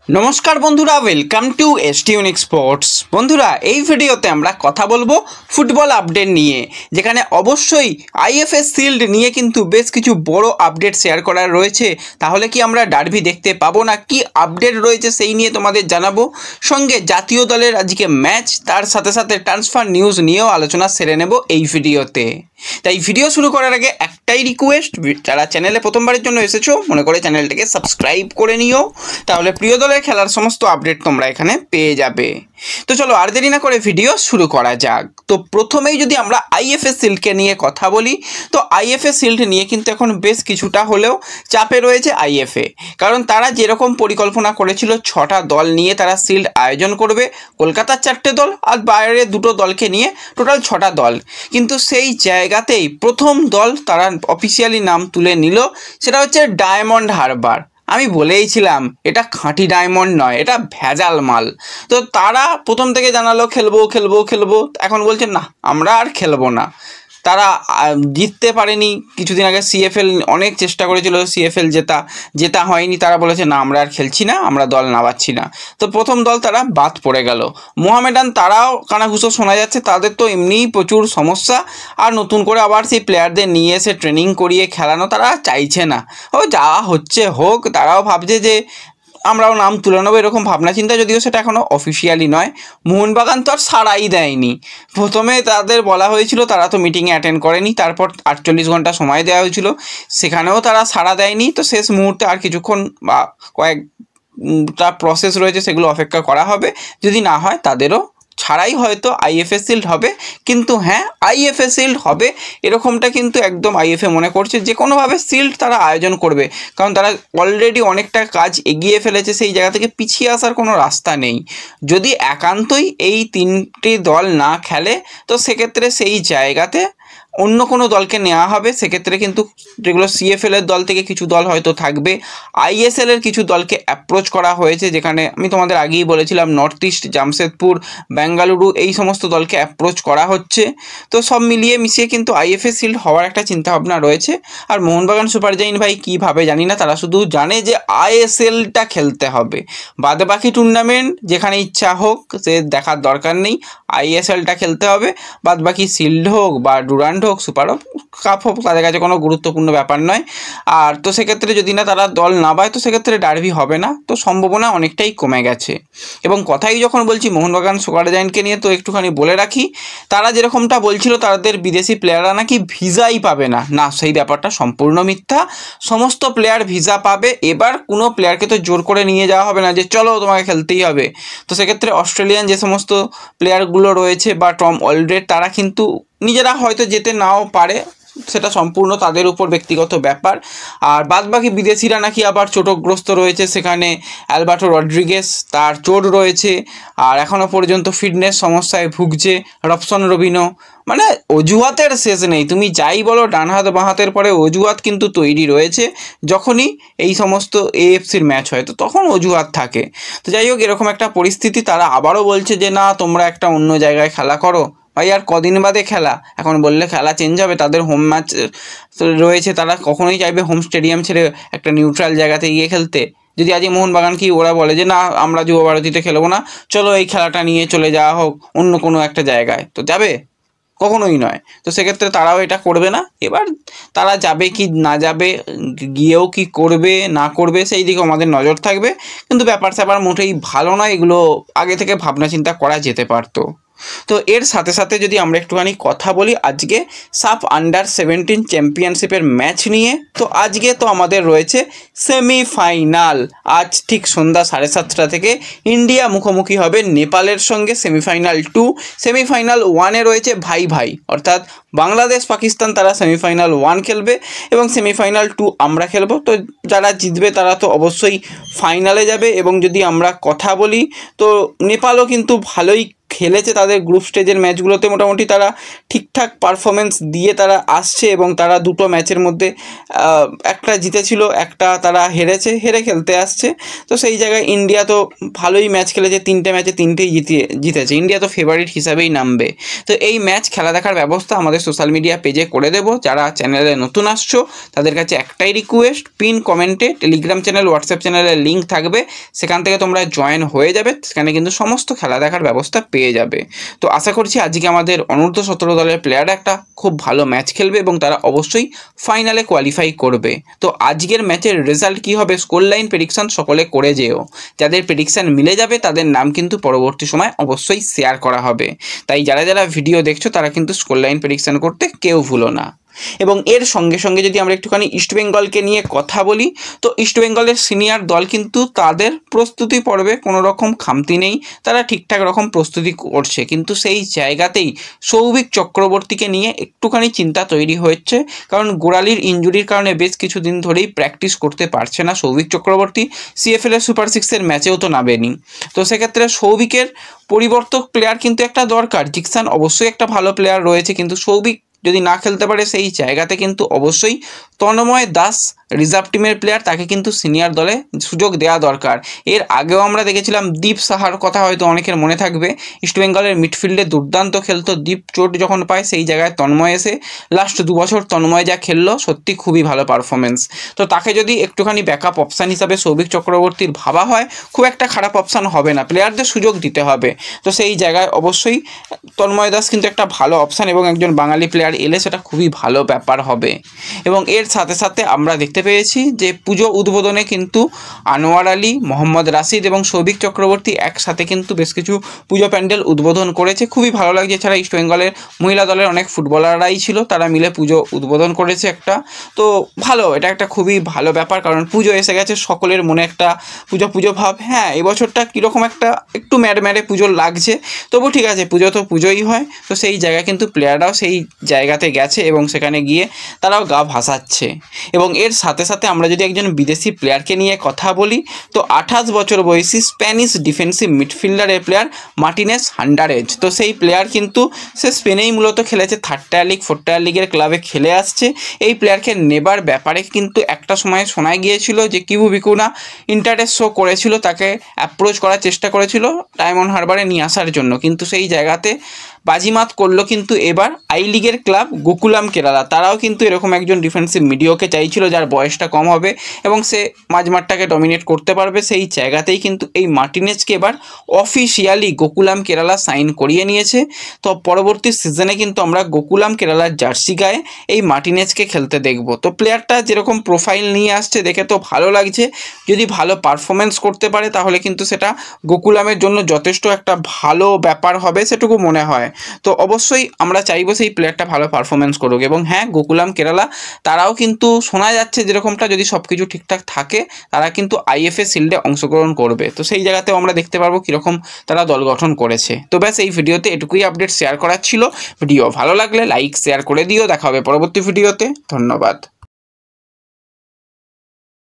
নমস্কার বন্ধুরা, welcome to এসটিউনিক sports. বন্ধুরা, এই ভিডিওতে আমরা কথা বলবো ফুটবল আপডেট নিয়ে, যেখানে অবশ্যই আইএফএ শিল্ড নিয়ে কিন্তু বেশ কিছু বড় আপডেট শেয়ার করার রয়েছে। তাহলে কি আমরা ডার্বি দেখতে পাবো না? কি আপডেট রয়েছে সেই নিয়ে তোমাদের জানাবো। সঙ্গে জাতীয় দলের আজকে ম্যাচ, তার সাথে সাথে ট্রান্সফার নিউজ নিয়েও আলোচনা সেরে নেব এই ভিডিওতে। তাই ভিডিও শুরু করার আগে একটাই রিকোয়েস্ট, যারা চ্যানেলে প্রথমবারের জন্য এসেছো মনে করে চ্যানেলটাকে সাবস্ক্রাইব করে নিও, তাহলে প্রিয় দলের খেলার সমস্ত আপডেট তোমরা এখানে পেয়ে যাবে। তো চলো আর দেরি না করে ভিডিও শুরু করা যাক। তো প্রথমেই যদি আমরা আইএফএ শিল্ডকে নিয়ে কথা বলি, তো আইএফএ শিল্ড নিয়ে কিন্তু এখন বেশ কিছুটা হলেও চাপে রয়েছে আইএফএ। কারণ তারা যেরকম পরিকল্পনা করেছিল 6টা দল নিয়ে তারা শিল্ড আয়োজন করবে, কলকাতার 4টে দল আর বাইরের 2টো দলকে নিয়ে টোটাল 6টা দল, কিন্তু সেই জায়গাতেই প্রথম দল তারা অফিসিয়ালি নাম তুলে নিল, সেটা হচ্ছে ডায়মন্ড হারবার। আমি বলেইছিলাম এটা খাঁটি ডায়মন্ড নয়, এটা ভেজাল মাল। তো তারা প্রথম থেকে জানালো খেলবো, এখন বলছে না আমরা আর খেলবো না। তারা জিততে পারেনি, কিছুদিন আগে সিএফএল অনেক চেষ্টা করেছিল, সিএফএল জেতা হয়নি। তারা বলেছে না আমরা আর খেলছি না, আমরা দল নামাচ্ছি না। তো প্রথম দল তারা বাদ পড়ে গেল। মোহামেডান তারাও কানাঘুষো শোনা যাচ্ছে, তাদের তো এমনিই প্রচুর সমস্যা, আর নতুন করে আবার সেই প্লেয়ারদের নিয়ে এসে ট্রেনিং করিয়ে খেলানো তারা চাইছে না। ও যা হচ্ছে হোক, তারাও ভাবছে যে আমরাও নাম তুলে নেবো, এরকম ভাবনা চিন্তা, যদিও সেটা এখনও অফিসিয়ালি নয়। মোহনবাগান তো আর সাড়াই দেয়নি। প্রথমে তাদের বলা হয়েছিল, তারা তো মিটিংয়ে অ্যাটেন্ড করেনি, তারপর 48 ঘন্টা সময় দেওয়া হয়েছিল, সেখানেও তারা সাড়া দেয়নি। তো শেষ মুহূর্তে আর কিছুক্ষণ বা কয়েকটা প্রসেস রয়েছে, সেগুলো অপেক্ষা করা হবে। যদি না হয় তাদেরও ছাড়াই হয়তো আইএফএ শিল্ড হবে। কিন্তু হ্যাঁ, আইএফএ শিল্ড হবে এরকমটা কিন্তু একদম আইএফএ মনে করছে, যে কোনোভাবে শিল্ড তারা আয়োজন করবে। কারণ তারা অলরেডি অনেকটা কাজ এগিয়ে ফেলেছে, সেই জায়গা থেকে পিছিয়ে আসার কোনো রাস্তা নেই। যদি একান্তই এই 3টি দল না খেলে, তো সেক্ষেত্রে সেই জায়গাতে অন্য কোনো দলকে নেওয়া হবে। সেক্ষেত্রে কিন্তু যেগুলো সিএফএলের দল থেকে কিছু দল হয়তো থাকবে, আইএসএলের কিছু দলকে অ্যাপ্রোচ করা হয়েছে, যেখানে আমি তোমাদের আগেই বলেছিলাম নর্থ ইস্ট, জামশেদপুর, বেঙ্গালুরু, এই সমস্ত দলকে অ্যাপ্রোচ করা হচ্ছে। তো সব মিলিয়ে মিশিয়ে কিন্তু আইএফএ শিল্ড হওয়ার একটা চিন্তাভাবনা রয়েছে। আর মোহনবাগান সুপার জায়েন্ট ভাই কীভাবে জানি না, তারা শুধু জানে যে আইএসএলটা খেলতে হবে, বাদে বাকি টুর্নামেন্ট যেখানে ইচ্ছা হোক সে দেখার দরকার নেই, আইএসএলটা খেলতে হবে। বাদ বাকি শিল্ড হোক বা ডুরান্ড হোক, সুপার কাপ হোক, তাদের কাছে কোনো গুরুত্বপূর্ণ ব্যাপার নয়। আর তো সেক্ষেত্রে যদি না তারা দল নামায়, তো সেক্ষেত্রে ডার্বি হবে না, তো সম্ভাবনা অনেকটাই কমে গেছে। এবং কথাই যখন বলছি মোহনবাগান সুপার জায়েন্টকে নিয়ে, তো একটুখানি বলে রাখি, তারা যেরকমটা বলছিল তাদের বিদেশি প্লেয়াররা নাকি ভিসাই পাবে না, না সেই ব্যাপারটা সম্পূর্ণ মিথ্যা। সমস্ত প্লেয়ার ভিসা পাবে। এবার কোনো প্লেয়ারকে তো জোর করে নিয়ে যাওয়া হবে না যে চলো তোমাকে খেলতেই হবে। তো সেক্ষেত্রে অস্ট্রেলিয়ান যে সমস্ত প্লেয়ারগুলো রয়েছে বা টম অলরেড, তারা কিন্তু নিজেরা হয়তো যেতে নাও পারে, সেটা সম্পূর্ণ তাদের উপর ব্যক্তিগত ব্যাপার। আর বাদবাকি বিদেশিরা নাকি আবার চোটগ্রস্ত রয়েছে, সেখানে অ্যালবার্টো রড্রিগেস, তার চোট রয়েছে, আর এখনও পর্যন্ত ফিটনেস সমস্যায় ভুগছে রবসন রবিনো। মানে অজুহাতের শেষ নেই, তুমি যাই বলো, ডান হাত বাঁ হাতের পরে অজুহাত কিন্তু তৈরি রয়েছে। যখনই এই সমস্ত এএফসির ম্যাচ হয়, তো তখন অজুহাত থাকে। তো যাই হোক, এরকম একটা পরিস্থিতি, তারা আবারও বলছে যে না তোমরা একটা অন্য জায়গায় খেলা করো। ভাই আর কদিন বাদে খেলা, এখন বললে খেলা চেঞ্জ হবে? তাদের হোম ম্যাচ রয়েছে, তারা কখনোই চাইবে হোম স্টেডিয়াম ছেড়ে একটা নিউট্রাল জায়গাতে গিয়ে খেলতে? যদি আজকে মোহনবাগান কি ওরা বলে যে না আমরা যুব ভারতীতে খেলবো না, চলো এই খেলাটা নিয়ে চলে যাওয়া হোক অন্য কোনো একটা জায়গায়, তো যাবে? কখনোই নয়। তো সেক্ষেত্রে তারাও এটা করবে না। এবার তারা যাবে কি না যাবে, গিয়েও কি করবে না করবে, সেই দিকে আমাদের নজর থাকবে। কিন্তু ব্যাপার স্যাপার মোটেই ভালো নয়, এগুলো আগে থেকে ভাবনা চিন্তা করা যেতে পারতো। তো এর সাথে সাথে যদি আমরা একটুখানি কথা বলি আজকে সাফ আন্ডার-17 চ্যাম্পিয়নশিপের ম্যাচ নিয়ে, তো আজকে তো আমাদের রয়েছে সেমিফাইনাল। আজ ঠিক সন্ধ্যা 7:30 থেকে ইন্ডিয়া মুখোমুখি হবে নেপালের সঙ্গে। সেমিফাইনাল 2, সেমিফাইনাল 1-এ রয়েছে ভাই ভাই, অর্থাৎ বাংলাদেশ পাকিস্তান, তারা সেমিফাইনাল 1 খেলবে এবং সেমিফাইনাল 2 আমরা খেলবো। তো যারা জিতবে তারা তো অবশ্যই ফাইনালে যাবে। এবং যদি আমরা কথা বলি, তো নেপালও কিন্তু ভালোই খেলেছে তাদের গ্রুপ স্টেজের ম্যাচগুলোতে মোটামুটি তারা ঠিকঠাক পারফরমেন্স দিয়ে তারা আসছে এবং তারা দুটো ম্যাচের মধ্যে একটা জিতেছিল, একটা তারা হেরে খেলতে আসছে। তো সেই জায়গায় ইন্ডিয়া তো ভালোই ম্যাচ খেলেছে, 3টে ম্যাচে 3টেই জিতেছে। ইন্ডিয়া তো ফেভারিট হিসাবেই নামবে। তো এই ম্যাচ খেলা দেখার ব্যবস্থা আমাদের সোশ্যাল মিডিয়া পেজে করে দেবো। যারা চ্যানেলে নতুন আসছো তাদের কাছে একটাই রিকোয়েস্ট, পিন কমেন্টে টেলিগ্রাম চ্যানেল, হোয়াটসঅ্যাপ চ্যানেলের লিঙ্ক থাকবে, সেখান থেকে তোমরা জয়েন হয়ে যাবে। সেখানে কিন্তু সমস্ত খেলা দেখার ব্যবস্থা পেয়ে যাবে। তো আশা করছি আজকে আমাদের অনূর্ধ্ব 17 দলের প্লেয়াররা একটা খুব ভালো ম্যাচ খেলবে এবং তারা অবশ্যই ফাইনালে কোয়ালিফাই করবে। তো আজকের ম্যাচের রেজাল্ট কী হবে, স্কোর লাইন প্রেডিকশন সকলে করে যেও। যাদের প্রেডিকশান মিলে যাবে তাদের নাম কিন্তু পরবর্তী সময় অবশ্যই শেয়ার করা হবে। তাই যারা যারা ভিডিও দেখছো তারা কিন্তু স্কোর লাইন প্রেডিকশান করতে কেউ ভুলো না। এবং এর সঙ্গে সঙ্গে যদি আমরা একটুখানি ইস্টবেঙ্গলকে নিয়ে কথা বলি, তো ইস্টবেঙ্গলের সিনিয়র দল কিন্তু তাদের প্রস্তুতি পর্বে কোনো রকম খামতি নেই, তারা ঠিকঠাক রকম প্রস্তুতি করছে। কিন্তু সেই জায়গাতেই সৌভিক চক্রবর্তীকে নিয়ে একটুখানি চিন্তা তৈরি হয়েছে, কারণ গোড়ালির ইনজুরির কারণে বেশ কিছুদিন ধরেই প্র্যাকটিস করতে পারছে না সৌভিক চক্রবর্তী। সিএফএলের সুপার 6-এর ম্যাচেও তো নামেনি। তো সেক্ষেত্রে সৌভিকের পরিবর্তক প্লেয়ার কিন্তু একটা দরকার। জিকসান অবশ্যই একটা ভালো প্লেয়ার রয়েছে, কিন্তু সৌভিক যদি না খেলতে পারে সেই জায়গাতে কিন্তু অবশ্যই তন্ময় দাস রিজার্ভ টিমের প্লেয়ার, তাকে কিন্তু সিনিয়র দলে সুযোগ দেওয়া দরকার। এর আগেও আমরা দেখেছিলাম দীপ সাহার কথা হয়তো অনেকের মনে থাকবে, ইস্টবেঙ্গলের মিডফিল্ডে দুর্দান্ত খেলতো। দীপ চোট যখন পায় সেই জায়গায় তন্ময় এসে লাস্ট 2 বছর তন্ময় যা খেললো সত্যি খুবই ভালো পারফরমেন্স। তো তাকে যদি একটুখানি ব্যাকআপ অপশান হিসাবে সৌভিক চক্রবর্তীর ভাবা হয়, খুব একটা খারাপ অপশান হবে না, প্লেয়ারদের সুযোগ দিতে হবে। তো সেই জায়গায় অবশ্যই তন্ময় দাস কিন্তু একটা ভালো অপশান, এবং একজন বাঙালি প্লেয়ার এলে সেটা খুবই ভালো ব্যাপার হবে। এবং এর সাথে সাথে আমরা দেখতে পেয়েছি যে পুজো উদ্বোধনে কিন্তু আনোয়ার আলী, মোহাম্মদ রাশিদ এবং সৌভিক চক্রবর্তী একসাথে কিন্তু বেশ কিছু পুজো প্যান্ডেল উদ্বোধন করেছে, খুবই ভালো লাগছে। এছাড়া ইস্টবেঙ্গলের মহিলা দলের অনেক ফুটবলাররাই ছিল, তারা মিলে পুজো উদ্বোধন করেছে একটা। তো ভালো, এটা একটা খুবই ভালো ব্যাপার, কারণ পুজো এসে গেছে, সকলের মনে একটা পুজো পুজো ভাব। হ্যাঁ, এবছরটা কীরকম একটু ম্যাড় পুজো লাগছে, তবু ঠিক আছে, পুজো তো পুজোই হয়। তো সেই জায়গায় কিন্তু প্লেয়াররাও সেই জায়গাতে গেছে এবং সেখানে গিয়ে তারাও গা ভাসাচ্ছে। এবং এর সাথে সাথে আমরা যদি একজন বিদেশি প্লেয়ারকে নিয়ে কথা বলি, তো 28 বছর বয়সী স্প্যানিশ ডিফেন্সিভ মিডফিল্ডারের প্লেয়ার মার্টিনেস হান্ডারেজ। তো সেই প্লেয়ার কিন্তু সে স্পেনেই মূলত খেলেছে, 3rd tyre league 4th tyre লিগের ক্লাবে খেলে আসছে। এই প্লেয়ারকে নেবার ব্যাপারে কিন্তু একটা সময় শোনা গিয়েছিল যে কিবু ভিকুনা ইন্টারেস্ট শো করেছিল, তাকে অ্যাপ্রোচ করার চেষ্টা করেছিল ডায়মন্ড হারবারে নিয়ে আসার জন্য, কিন্তু সেই জায়গাতে বাজিমাত করলো কিন্তু এবার আই লিগের ক্লাব গোকুলাম কেরালা। তারাও কিন্তু এরকম একজন ডিফেন্সিভ মিডিওকে চাইছিল যার বয়সটা কম হবে এবং সে মাঝমাঠটাকে ডমিনেট করতে পারবে। সেই জায়গাতেই কিন্তু এই মার্টিনেজকে এবার অফিসিয়ালি গোকুলাম কেরালা সাইন করিয়ে নিয়েছে। তো পরবর্তী সিজনে কিন্তু আমরা গোকুলাম কেরালার জার্সি গায়ে এই মার্টিনেজকে খেলতে দেখব। তো প্লেয়ারটা যেরকম প্রোফাইল নিয়ে আসছে দেখে তো ভালো লাগছে, যদি ভালো পারফরমেন্স করতে পারে তাহলে কিন্তু সেটা গোকুলামের জন্য যথেষ্ট একটা ভালো ব্যাপার হবে, সেটুকু মনে হয়। তো অবশ্যই আমরা চাইবো সেই প্লেয়ারটা ভালো পারফরমেন্স করুক। এবং হ্যাঁ, গোকুলাম কেরালা তারাও কিন্তু শোনা যাচ্ছে যেরকমটা যদি সব কিছু ঠিকঠাক থাকে তারা কিন্তু আইএফএ শিল্ডে অংশগ্রহণ করবে। তো সেই জায়গাতেও আমরা দেখতে পারবো কীরকম তারা দল গঠন করেছে। তো ব্যাস এই ভিডিওতে এটুকুই আপডেট শেয়ার করার ছিল। ভিডিও ভালো লাগলে লাইক শেয়ার করে দিও। দেখা হবে পরবর্তী ভিডিওতে। ধন্যবাদ।